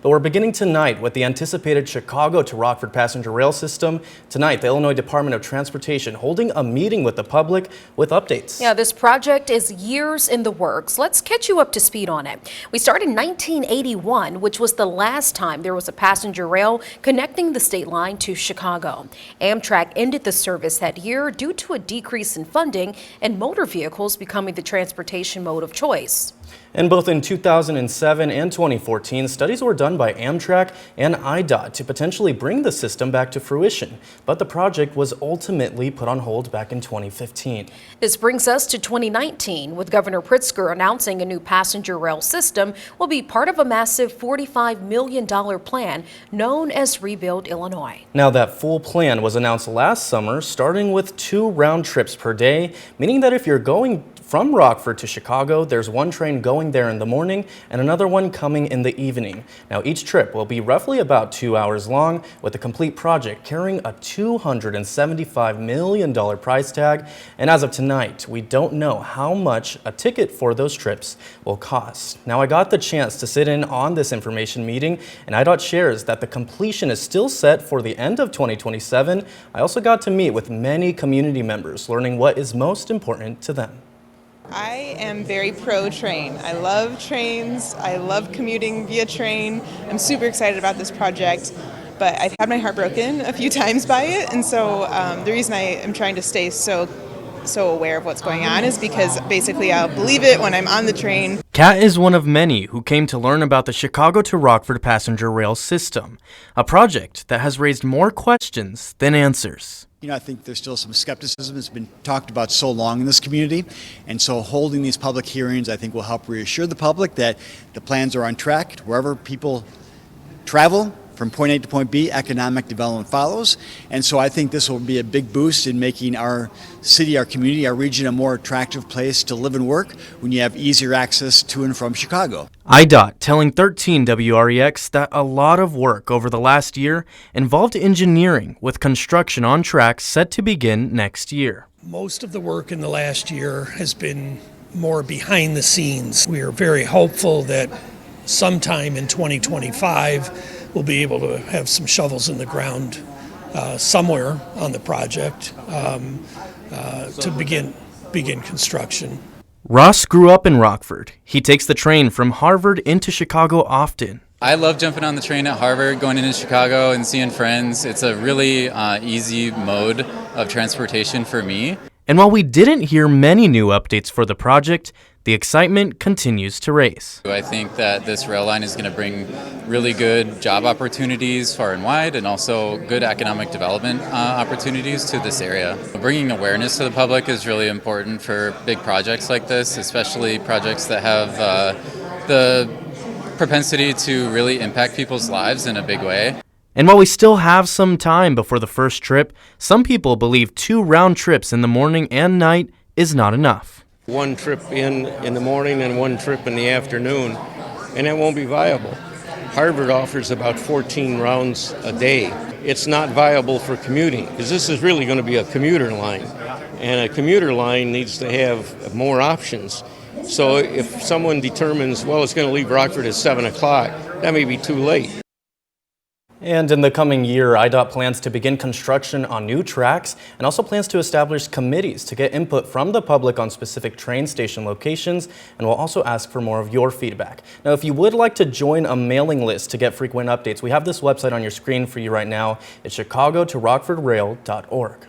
But we're beginning tonight with the anticipated Chicago to Rockford passenger rail system. Tonight, the Illinois Department of Transportation holding a meeting with the public with updates. Yeah, this project is years in the works. Let's catch you up to speed on it. We started in 1981, which was the last time there was a passenger rail connecting the state line to Chicago. Amtrak ended the service that year due to a decrease in funding and motor vehicles becoming the transportation mode of choice. And both in 2007 and 2014, studies were done by Amtrak and IDOT to potentially bring the system back to fruition. But the project was ultimately put on hold back in 2015. This brings us to 2019, with Governor Pritzker announcing a new passenger rail system will be part of a massive $45 million plan known as Rebuild Illinois. Now, that full plan was announced last summer, starting with 2 round trips per day, meaning that if you're going from Rockford to Chicago, there's one train going there in the morning and another one coming in the evening. Now, each trip will be roughly about 2 hours long, with the complete project carrying a $275 million price tag. And as of tonight, we don't know how much a ticket for those trips will cost. Now, I got the chance to sit in on this information meeting, and IDOT shares that the completion is still set for the end of 2027. I also got to meet with many community members, learning what is most important to them. I am very pro-train. I love trains. I love commuting via train. I'm super excited about this project, but I've had my heart broken a few times by it, and so the reason I am trying to stay so aware of what's going on is because basically I'll believe it when I'm on the train. Kat is one of many who came to learn about the Chicago to Rockford passenger rail system, a project that has raised more questions than answers. I think there's still some skepticism. It's been talked about so long in this community, and so holding these public hearings I think will help reassure the public that the plans are on track. Wherever people travel from point A to point B, economic development follows, and so I think this will be a big boost in making our city, our community, our region a more attractive place to live and work when you have easier access to and from Chicago. IDOT telling 13 WREX that a lot of work over the last year involved engineering, with construction on track set to begin next year. Most of the work in the last year has been more behind the scenes. We are very hopeful that sometime in 2025 we'll be able to have some shovels in the ground somewhere on the project to begin construction. Ross grew up in Rockford. He takes the train from Harvard into Chicago often. I love jumping on the train at Harvard, going into Chicago and seeing friends. It's a really easy mode of transportation for me. And while we didn't hear many new updates for the project, the excitement continues to raise. I think that this rail line is going to bring really good job opportunities far and wide, and also good economic development opportunities to this area. Bringing awareness to the public is really important for big projects like this, especially projects that have the propensity to really impact people's lives in a big way. And while we still have some time before the first trip, some people believe 2 round trips in the morning and night is not enough. One trip in the morning and one trip in the afternoon, and it won't be viable. Harvard offers about 14 rounds a day. It's not viable for commuting, because this is really going to be a commuter line, and a commuter line needs to have more options. So if someone determines, well, it's going to leave Rockford at 7 o'clock, that may be too late. And in the coming year, IDOT plans to begin construction on new tracks and also plans to establish committees to get input from the public on specific train station locations, and will also ask for more of your feedback. Now, if you would like to join a mailing list to get frequent updates, we have this website on your screen for you right now. It's chicagotorockfordrail.org.